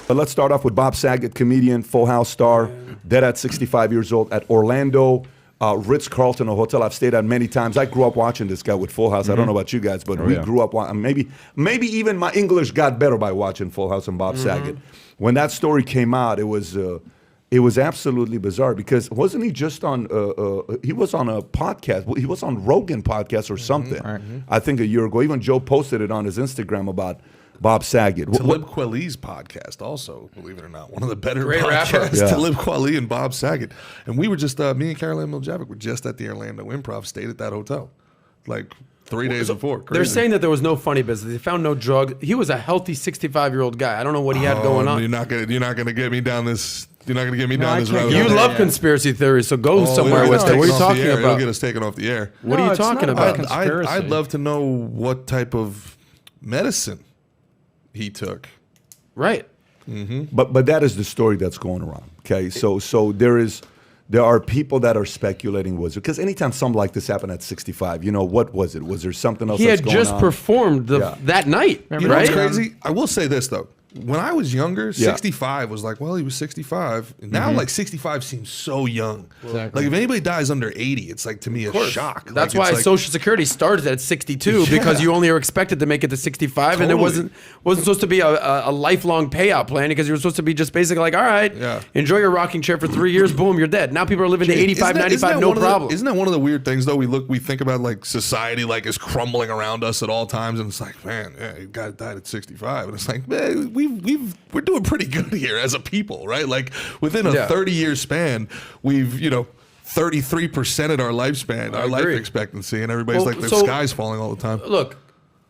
But let's start off with Bob Saget, comedian, Full House star, dead at 65 years old at Orlando Ritz-Carlton, a hotel I've stayed at many times. I grew up watching this guy with Full House. I don't know about you guys, but we grew up maybe even my English got better by watching Full House and Bob Saget. When that story came out, it was absolutely bizarre because wasn't he just on? He was on a podcast. He was on Rogan podcast or something. I think a year ago. Even Joe posted it on his Instagram about Bob Saget. Talib Kweli's podcast also, believe it or not, one of the better Great podcasts. rapper. Talib Kweli and Bob Saget. And we were just, me and Caroline Miljevic were just at the Orlando Improv, stayed at that hotel like 3 days before. Crazy. They're saying that there was no funny business. They found no drugs. He was a healthy 65-year-old guy. I don't know what he had going on. You're not gonna get me down this. You're not gonna get me down this road. You love conspiracy theories, so go somewhere with it. What are you talking about? It'll get us taken off the air. What are you talking about? I'd love to know what type of medicine he took. Right. But that is the story that's going around. Okay, so there are people that are speculating was it because anytime something like this happened at 65, you know what was it? Was there something else? He that's had going just on? performed that night. You know what's crazy? I will say this though. When I was younger, 65 was like, well, he was 65. And now, like, 65 seems so young. Exactly. Like, if anybody dies under 80, it's like, to me, a shock. That's like, why Social Security started at 62 because you only are expected to make it to 65, and it wasn't supposed to be a lifelong payout plan because you were supposed to be just basically like, all right, enjoy your rocking chair for 3 years, boom, you're dead. Now people are living to 85, 95, no problem. Isn't that one of the weird things though? We think about like society like is crumbling around us at all times, and it's like, man, he died at 65, and it's like, man, we're doing pretty good here as a people, right? Like within a 30-year span, we've 33% of our lifespan, our life expectancy, and everybody's like the sky's falling all the time. Look,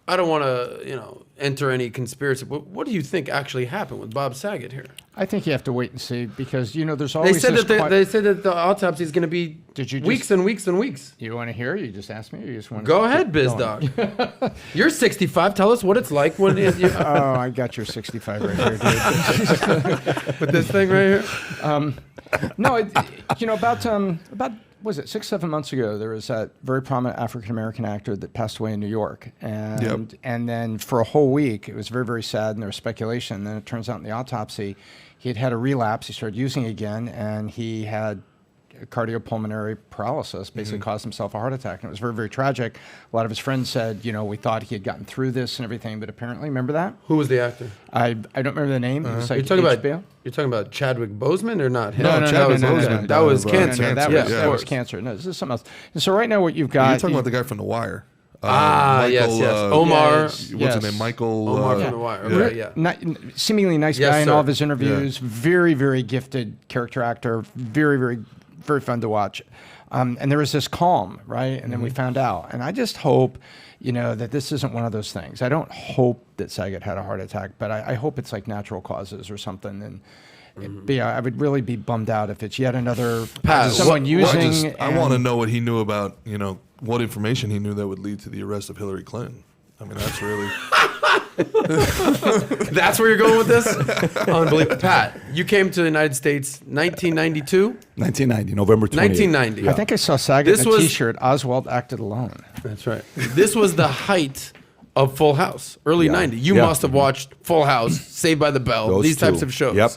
I don't want to enter any conspiracy, but what do you think actually happened with Bob Saget here? I think you have to wait and see because there's always they said that the autopsy is going to be weeks and weeks and weeks. You want to hear? You just asked me. Or you just want go ahead, BizDog. You're 65. Tell us what it's like when. Oh, I got your 65 right here, dude. With this thing right here. No, about was it 6-7 months ago? There was that very prominent African American actor that passed away in New York, and then for a whole week it was very, very sad, and there was speculation. And then it turns out in the autopsy, he had a relapse. He started using again, and he had cardiopulmonary paralysis, basically caused himself a heart attack, and it was very, very tragic. A lot of his friends said, we thought he had gotten through this and everything, but apparently, remember that? Who was the actor? I don't remember the name. It was like You're talking about Chadwick Boseman or not him? No, that was cancer. That was cancer. No, this is something else. And so right now what you've got... You're talking about the guy from The Wire. Yes. Omar. What's his name? Michael. Omar from The Wire. Seemingly nice guy in all of his interviews. Very, very gifted character actor. Very, very, very fun to watch. And there was this calm, right? And then we found out. And I just hope, that this isn't one of those things. I don't hope that Saget had a heart attack, but I hope it's like natural causes or something. And I would really be bummed out if it's yet another someone using. I want to know what he knew about, what information he knew that would lead to the arrest of Hillary Clinton. I mean, that's really. That's where you're going with this? Unbelievable. Pat, you came to the United States 1992? 1990, November 28th. 1990. Yeah. I think I saw Saget in a T-shirt, Oswald Acted Alone. That's right. This was the height of Full House, early 90s. You must have watched Full House, Saved by the Bell, these types of shows. Yep.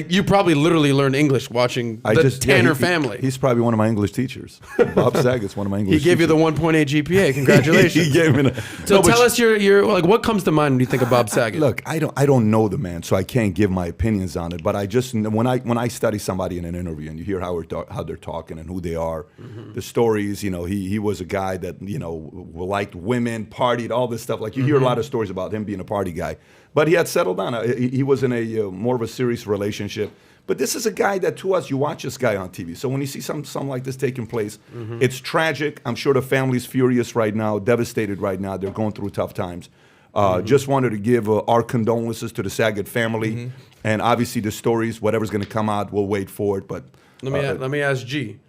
You probably literally learned English watching the Tanner family. He's probably one of my English teachers. Bob Saget's one of my English teachers. He gave you the 1.8 GPA. Congratulations. He gave me tell us your what comes to mind when you think of Bob Saget? Look, I don't know the man, so I can't give my opinions on it. But I just when I study somebody in an interview and you hear how they're talking and who they are, the stories. He was a guy that liked women, partied, all this stuff. Like you hear a lot of stories about him being a party guy. But he had settled down. He was in a more of a serious relationship. But this is a guy that, to us, you watch this guy on TV. So when you see something like this taking place, it's tragic. I'm sure the family's furious right now, devastated right now. They're going through tough times. Just wanted to give our condolences to the Saget family. And obviously the stories, whatever's going to come out, we'll wait for it. But let me ask G.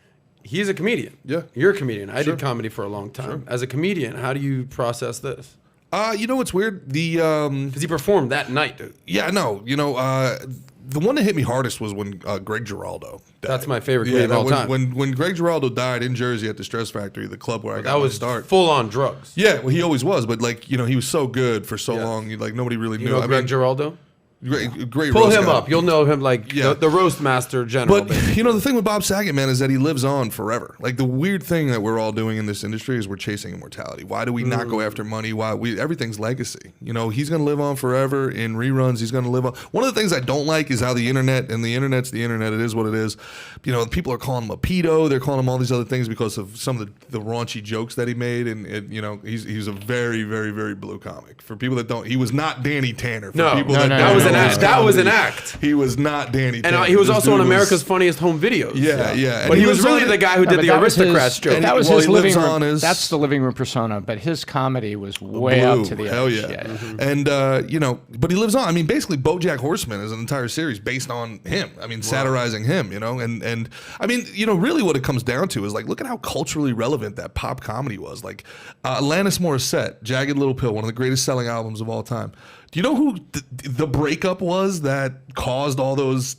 He's a comedian. Yeah. You're a comedian. I did comedy for a long time. As a comedian, how do you process this? What's weird? Because he performed that night, dude. Yeah, no. The one that hit me hardest was when Greg Giraldo died. That's my favorite comedian of all time. When Greg Giraldo died in Jersey at the Stress Factory, the club where I got my start. That was full on drugs. Yeah, well, he always was, but he was so good for so long. Nobody really knew. Greg Giraldo? Great Pull roast him guy. up. You'll know him like the roast master general. But the thing with Bob Saget, man, is that he lives on forever. Like the weird thing that we're all doing in this industry is we're chasing immortality. Why do we not go after money? Everything's legacy. He's going to live on forever in reruns. He's going to live on. One of the things I don't like is how the internet's the internet. It is what it is. People are calling him a pedo. They're calling him all these other things because of some of the raunchy jokes that he made. And he's a very, very, very blue comic. For people that don't, he was not Danny Tanner. For people that was an act. That was an act. He was not Danny Tanner. And he was also on America's Funniest Home Videos. Yeah. But he was really the guy who did the Aristocrats joke. That was his living room. That's the living room persona. But his comedy was way up to the edge. Hell yeah. And but he lives on. I mean, basically, BoJack Horseman is an entire series based on him. I mean, satirizing him. And I mean, really, what it comes down to is like, look at how culturally relevant that pop comedy was. Like, Alanis Morissette, Jagged Little Pill, one of the greatest selling albums of all time. Do you know who the breakup was that caused all those?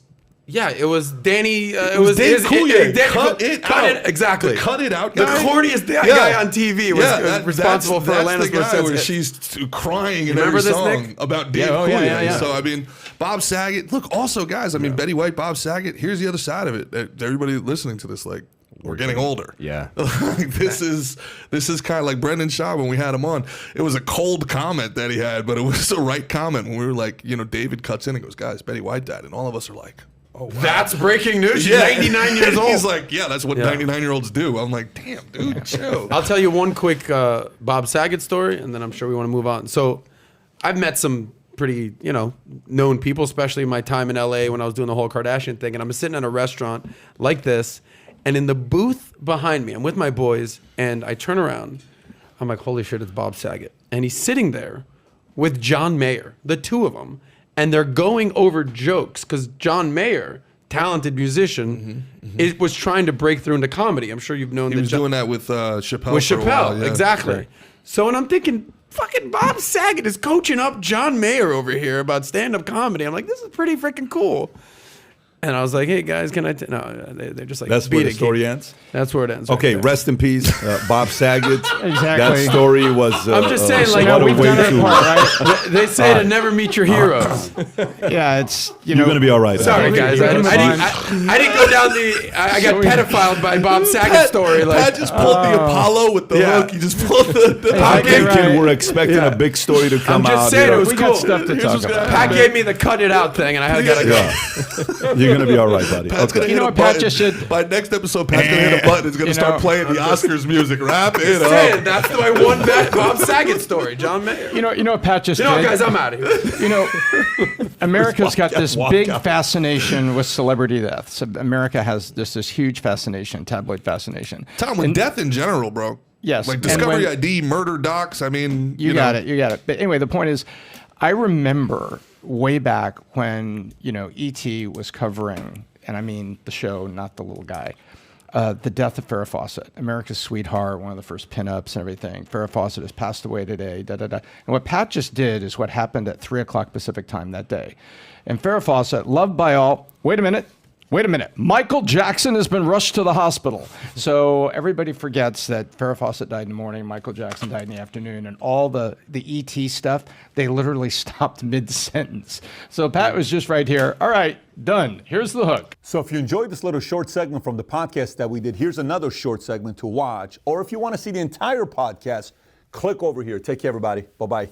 Yeah, it was Danny. It was Dave Coulier. Cut it. Exactly. The cut it out The guy. corniest guy on TV was responsible for Alanis Morissette's where hit. she's crying in Remember every this, song Nick? about Dave Coulier. Yeah. So I mean, Bob Saget. Look, also guys. I mean, Betty White, Bob Saget. Here's the other side of it. Everybody listening to this, like, we're getting older. Yeah. This is kind of like Brendan Shaw when we had him on. It was a cold comment that he had, but it was the right comment when we were like, David cuts in and goes, guys, Betty White died. And all of us are like, oh, wow. That's breaking news. She's 99 years old. He's like, yeah, that's what 99-year-olds do. I'm like, damn, dude, chill. I'll tell you one quick Bob Saget story, and then I'm sure we want to move on. So I've met some pretty, known people, especially in my time in LA when I was doing the whole Kardashian thing. And I'm sitting in a restaurant like this, and in the booth behind me, I'm with my boys, and I turn around. I'm like, holy shit, it's Bob Saget. And he's sitting there with John Mayer, the two of them, and they're going over jokes because John Mayer, talented musician, was trying to break through into comedy. I'm sure you've known that. He was doing that with Chappelle. With for a while, Chappelle, exactly. Right. So, and I'm thinking, fucking Bob Saget is coaching up John Mayer over here about stand-up comedy. I'm like, this is pretty freaking cool. And I was like, hey, guys, can I... No, they're just like... That's where the story ends? That's where it ends. Okay, right there. rest in peace, Bob Saget. Exactly. That story was... I'm just saying, like, what a we've way done to... our part, right? They say to never meet your heroes. Yeah, it's, You're going to be all right. Sorry, guys. I didn't go down the... I got pedophiled by Bob Saget's story. Like, Pat just pulled the Apollo with the hook. He just pulled the I'm Okay, thinking right. we're expecting a big story to come I'm just out. saying it was we cool. got stuff to talk about. Pat gave me the cut it out thing, and I got to go. Yeah. You're going to be all right, buddy. Pat's gonna Okay. hit know a what Pat button. just did? By next episode, Pat's gonna hit a button. It's gonna start playing the Oscars music. Wrap it Saying, up. that's my one bet. Bob Saget story. John Mayer. You know what Pat just You know what, did? guys? I'm out of here. America's got this big fascination with celebrity deaths. America has this huge fascination, tabloid fascination. Tom, with death in general, bro. Yes. Like And Discovery when- ID, murder docs. I mean, You got it. But anyway, the point is, I remember way back when, E.T. was covering, and I mean the show, not the little guy, the death of Farrah Fawcett, America's sweetheart, one of the first pinups and everything. Farrah Fawcett has passed away today, And what Pat just did is what happened at 3 o'clock Pacific time that day. And Farrah Fawcett, loved by all, wait a minute. Michael Jackson has been rushed to the hospital. So everybody forgets that Farrah Fawcett died in the morning, Michael Jackson died in the afternoon, and all the ET stuff, they literally stopped mid-sentence. So Pat was just right here. All right, done. Here's the hook. So if you enjoyed this little short segment from the podcast that we did, here's another short segment to watch. Or if you want to see the entire podcast, click over here. Take care, everybody. Bye-bye.